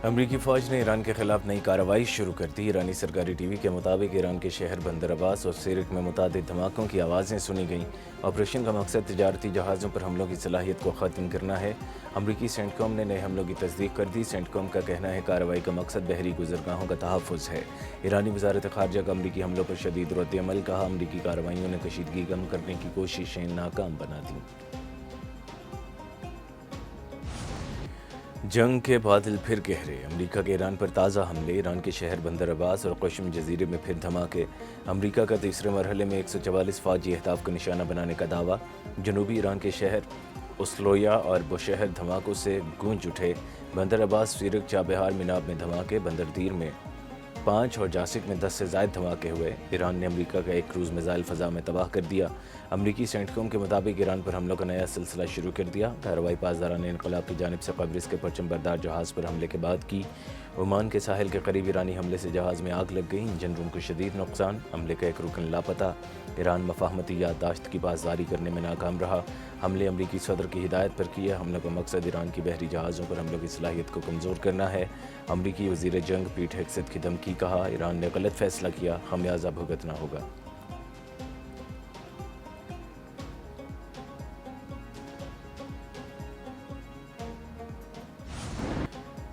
امریکی فوج نے ایران کے خلاف نئی کارروائی شروع کر دی۔ ایرانی سرکاری ٹی وی کے مطابق ایران کے شہر بندر عباس اور سیرک میں متعدد دھماکوں کی آوازیں سنی گئیں۔ آپریشن کا مقصد تجارتی جہازوں پر حملوں کی صلاحیت کو ختم کرنا ہے۔ امریکی سینٹ کوم نے نئے حملوں کی تصدیق کر دی۔ سینٹ کوم کا کہنا ہے کارروائی کا مقصد بحری گزرگاہوں کا تحفظ ہے۔ ایرانی وزارت خارجہ کا امریکی حملوں پر شدید رد عمل، کہا امریکی کارروائیوں نے کشیدگی کم کرنے کی کوششیں ناکام بنا دیں۔ جنگ کے بادل پھر گہرے، امریکہ کے ایران پر تازہ حملے، ایران کے شہر بندر عباس اور قشم جزیرے میں پھر دھماکے۔ امریکہ کا تیسرے مرحلے میں 144 فوجی اہداف کو نشانہ بنانے کا دعویٰ۔ جنوبی ایران کے شہر اسلویا اور بوشہر دھماکوں سے گونج اٹھے۔ بندر عباس، سیرک، چابہار، مناب میں دھماکے، بندردیر میں 5 اور جاسک میں 10 سے زائد دھماکے ہوئے۔ ایران نے امریکہ کا ایک کروز میزائل فضا میں تباہ کر دیا۔ امریکی سینٹ کوم کے مطابق ایران پر حملوں کا نیا سلسلہ شروع کر دیا۔ کارروائی پاسداران انقلاب کی جانب سے قبرص کے پرچم بردار جہاز پر حملے کے بعد کی۔ عمان کے ساحل کے قریب ایرانی حملے سے جہاز میں آگ لگ گئی، انجن روم کو شدید نقصان، حملے کا ایک رکن لاپتہ۔ ایران مفاہمتی یادداشت کی پاسداری کرنے میں ناکام رہا۔ حملے امریکی صدر کی ہدایت پر کیے۔ حملوں کا مقصد ایران کی بحری جہازوں پر حملوں کی صلاحیت کو کمزور کرنا ہے۔ امریکی وزیر جنگ پیٹ ہیگسیت کی دھمکی، کہا ایران نے غلط فیصلہ کیا، خمیازہ بھگتنا ہوگا۔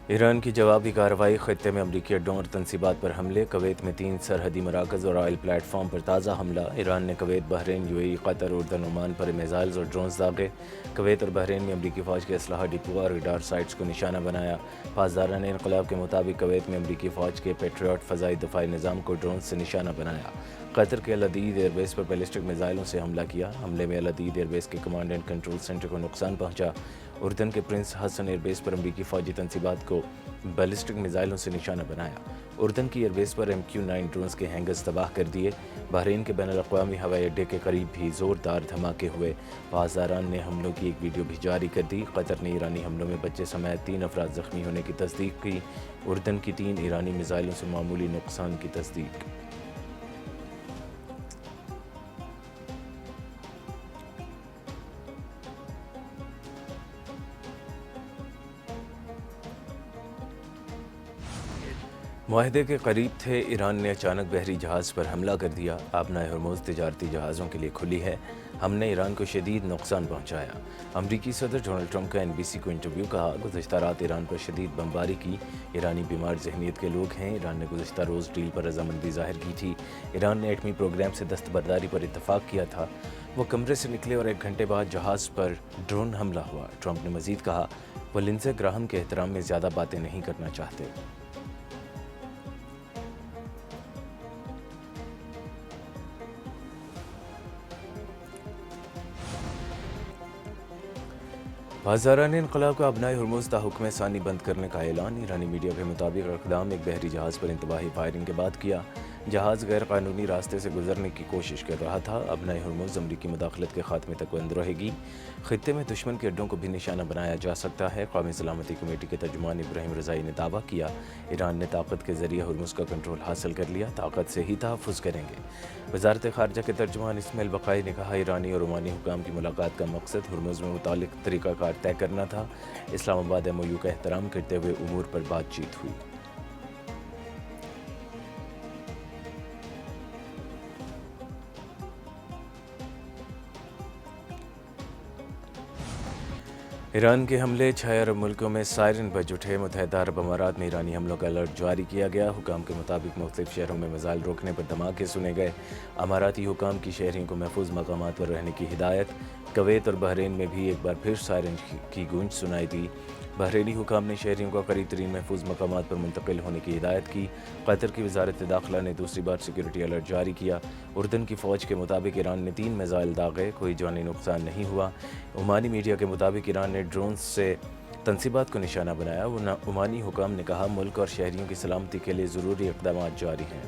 ایران کی جوابی کارروائی، خطے میں امریکی اڈوں اور تنصیبات پر حملے، کویت میں 3 سرحدی مراکز اور آئل پلیٹ فارم پر تازہ حملہ۔ ایران نے کویت، بحرین، یو اے ای، قطر، اردن، عمان پر میزائلز اور ڈرونز داغے۔ کویت اور بحرین میں امریکی فوج کے اسلحہ ڈپو اور ریڈار سائٹس کو نشانہ بنایا۔ پاسداران انقلاب کے مطابق کویت میں امریکی فوج کے پیٹریوٹ فضائی دفاعی نظام کو ڈرونز سے نشانہ بنایا۔ قطر کے العدید ایئر بیس پر بیلسٹک میزائلوں سے حملہ کیا۔ حملے میں العدید ایئر بیس کے کمانڈ اینڈ کنٹرول سینٹر کو نقصان پہنچا۔ اردن کے پرنس حسن ایئر بیس پر امریکی فوجی تنصیبات کو بیلسٹک میزائلوں سے نشانہ بنایا۔ اردن کی ایئر بیس پر MQ-9 ڈرونز کے ہینگرز تباہ کر دیے۔ بحرین کے بین الاقوامی ہوائی اڈے کے قریب بھی زوردار دھماکے ہوئے۔ پاسداران نے حملوں کی ایک ویڈیو بھی جاری کر دی۔ قطر نے ایرانی حملوں میں بچے سمیت 3 افراد زخمی ہونے کی تصدیق کی۔ اردن کی 3 ایرانی میزائلوں سے معمولی نقصان کی تصدیق۔ معاہدے کے قریب تھے، ایران نے اچانک بحری جہاز پر حملہ کر دیا۔ آبنائے ہرمز تجارتی جہازوں کے لیے کھلی ہے، ہم نے ایران کو شدید نقصان پہنچایا۔ امریکی صدر ڈونلڈ ٹرمپ کا NBC کو انٹرویو، کہا گزشتہ رات ایران پر شدید بمباری کی، ایرانی بیمار ذہنیت کے لوگ ہیں، ایران نے گزشتہ روز ڈیل پر رضامندی ظاہر کی تھی، ایران نے ایٹمی پروگرام سے دستبرداری پر اتفاق کیا تھا۔ وہ کمرے سے نکلے اور 1 گھنٹے بعد جہاز پر ڈرون حملہ ہوا۔ ٹرمپ نے مزید کہا وہ لنزے گراہم کے احترام میں زیادہ باتیں نہیں کرنا چاہتے۔ پاسداران انقلاب کا آبنائے ہرمز تاحکم ثانی بند کرنے کا اعلان۔ ایرانی میڈیا کے مطابق اقدام ایک بحری جہاز پر انتباہی فائرنگ کے بعد کیا۔ جہاز غیر قانونی راستے سے گزرنے کی کوشش کر رہا تھا۔ آبنائے ہرمز امریکی مداخلت کے خاتمے تک بند رہے گی۔ خطے میں دشمن کے اڈوں کو بھی نشانہ بنایا جا سکتا ہے۔ قومی سلامتی کمیٹی کے ترجمان ابراہیم رضائی نے دعویٰ کیا ایران نے طاقت کے ذریعے ہرمز کا کنٹرول حاصل کر لیا، طاقت سے ہی تحفظ کریں گے۔ وزارت خارجہ کے ترجمان اسماعیل بقائی نے کہا ایرانی اور عمانی حکام کی ملاقات کا مقصد ہرمز میں متعلق طریقہ کار طے کرنا تھا۔ اسلام آباد MOU کا احترام کرتے ہوئے امور پر بات چیت ہوئی۔ ایران کے حملے، 6 عرب ملکوں میں سائرن بج اٹھے۔ متحدہ عرب امارات میں ایرانی حملوں کا الرٹ جاری کیا گیا۔ حکام کے مطابق مختلف شہروں میں میزائل روکنے پر دھماکے سنے گئے۔ اماراتی حکام کی شہریوں کو محفوظ مقامات پر رہنے کی ہدایت۔ کویت اور بحرین میں بھی ایک بار پھر سائرن کی گونج سنائی دی۔ بحرینی حکام نے شہریوں کو قریب ترین محفوظ مقامات پر منتقل ہونے کی ہدایت کی۔ قطر کی وزارت داخلہ نے دوسری بار سیکیورٹی الرٹ جاری کیا۔ اردن کی فوج کے مطابق ایران نے 3 میزائل داغے، کوئی جانی نقصان نہیں ہوا۔ عمانی میڈیا کے مطابق ایران نے ڈرونز سے تنصیبات کو نشانہ بنایا۔ عمانی حکام نے کہا ملک اور شہریوں کی سلامتی کے لیے ضروری اقدامات جاری ہیں۔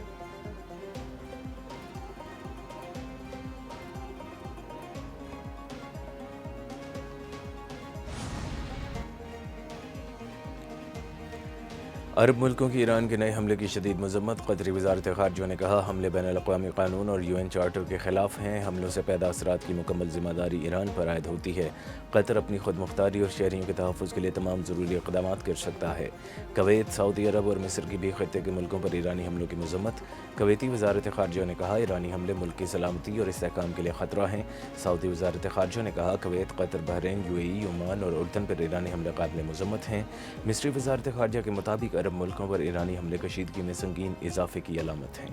عرب ملکوں کی ایران کے نئے حملے کی شدید مذمت۔ قطری وزارت خارجہ نے کہا حملے بین الاقوامی قانون اور UN چارٹر کے خلاف ہیں۔ حملوں سے پیدا اثرات کی مکمل ذمہ داری ایران پر عائد ہوتی ہے۔ قطر اپنی خود مختاری اور شہریوں کے تحفظ کے لیے تمام ضروری اقدامات کر سکتا ہے۔ کویت، سعودی عرب اور مصر کی بھی خطے کے ملکوں پر ایرانی حملوں کی مذمت۔ کویتی وزارت خارجہ نے کہا ایرانی حملے ملک کی سلامتی اور استحکام کے لیے خطرہ ہیں۔ سعودی وزارت خارجہ نے کہا کویت، قطر، بحرین، UAE، عمان اور اردن پر ایرانی حملے قابل مذمت ہیں۔ مصری وزارت خارجہ کے مطابق عرب ملکوں پر ایرانی حملے کشیدگی میں سنگین اضافے کی علامت ہیں۔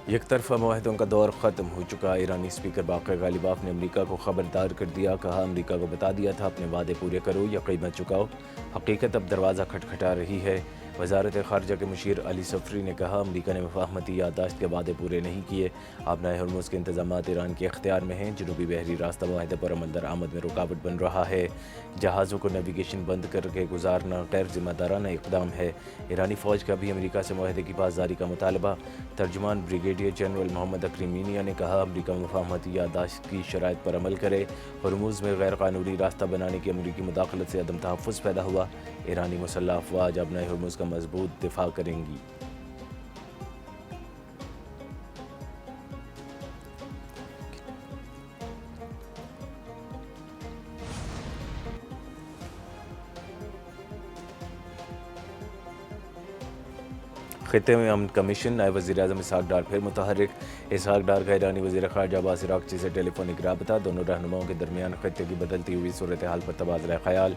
یک طرفہ معاہدوں کا دور ختم ہو چکا۔ ایرانی اسپیکر باقر غالباف نے امریکہ کو خبردار کر دیا۔ کہا امریکہ کو بتا دیا تھا اپنے وعدے پورے کرو یا قیمت چکاؤ۔ حقیقت اب دروازہ کھٹکھٹا رہی ہے۔ وزارت خارجہ کے مشیر علی صفری نے کہا امریکہ نے مفاہمتی یادداشت کے وعدے پورے نہیں کیے۔ آبنائے ہرمز کے انتظامات ایران کے اختیار میں ہیں۔ جنوبی بحری راستہ معاہدے پر عمل درآمد میں رکاوٹ بن رہا ہے۔ جہازوں کو نیویگیشن بند کر کے گزارنا غیر ذمہ دارانہ اقدام ہے۔ ایرانی فوج کا بھی امریکہ سے معاہدے کی پاسداری کا مطالبہ۔ ترجمان بریگیڈیئر جنرل محمد اکرم نے کہا امریکہ مفاہمتی یادداشت کی شرائط پر عمل کرے۔ ہرمز میں غیر قانونی راستہ بنانے کی امریکی مداخلت سے عدم تحفظ پیدا ہوا۔ ایرانی مسلح افواج آبنائے ہرمز کا مضبوط دفاع کریں گی۔ خطے میں امن کمیشن، نائب وزیر اعظم اسحاق ڈار پھر متحرک۔ اسحاق ڈار کا ایرانی وزیر خارجہ عباس عراقچی سے ٹیلی فونک رابطہ۔ دونوں رہنماؤں کے درمیان خطے کی بدلتی ہوئی صورتحال پر تبادلہ خیال۔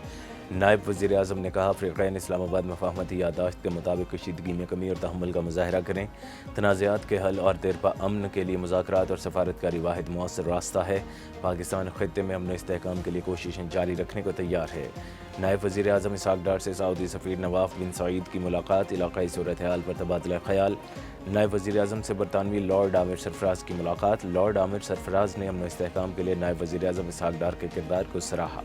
نائب وزیر اعظم نے کہا فریقین اسلام آباد مفاہمتی یادداشت کے مطابق کشیدگی میں کمی اور تحمل کا مظاہرہ کریں۔ تنازعات کے حل اور دیرپا امن کے لیے مذاکرات اور سفارتکاری واحد مؤثر راستہ ہے۔ پاکستان خطے میں امن و استحکام کے لیے کوششیں جاری رکھنے کو تیار ہے۔ نائب وزیر اعظم اسحاق ڈار سے سعودی سفیر نواف بن سعید کی ملاقات۔ علاقائی صورتحال پر تبادلہ خیال۔ نائب وزیر اعظم سے برطانوی لارڈ عامر سرفراز کی ملاقات۔ لارڈ عامر سرفراز نے امن و استحکام کے لیے نائب وزیر اعظم اسحاق ڈار کے کردار کو سراہا۔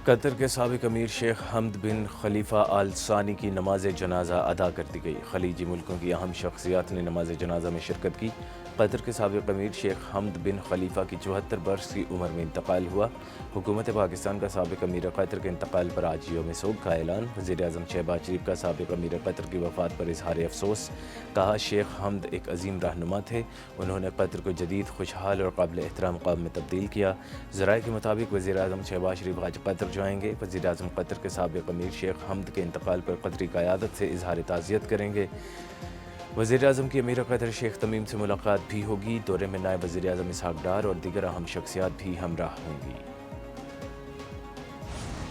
قطر کے سابق امیر شیخ حمد بن خلیفہ آل ثانی کی نماز جنازہ ادا کر دی گئی۔ خلیجی ملکوں کی اہم شخصیات نے نماز جنازہ میں شرکت کی۔ قطر کے سابق امیر شیخ حمد بن خلیفہ کی 74 برس کی عمر میں انتقال ہوا۔ حکومت پاکستان کا سابق امیر قطر کے انتقال پر آج یوم سوگ کا اعلان۔ وزیر اعظم شہباز شریف کا سابق امیر قطر کی وفات پر اظہار افسوس۔ کہا شیخ حمد ایک عظیم رہنما تھے۔ انہوں نے قطر کو جدید، خوشحال اور قابل احترام قوم میں تبدیل کیا۔ ذرائع کے مطابق وزیر اعظم شہباز شریف آج قطر جائیں گے۔ وزیر اعظم قطر کے سابق امیر شیخ حمد کے انتقال پر قطری قیادت سے اظہار تعزیت کریں گے۔ وزیر اعظم کی امیر قطر شیخ تمیم سے ملاقات بھی ہوگی۔ دورے میں نائب وزیر اعظم اسحاق ڈار اور دیگر اہم شخصیات بھی ہمراہ ہوں گی۔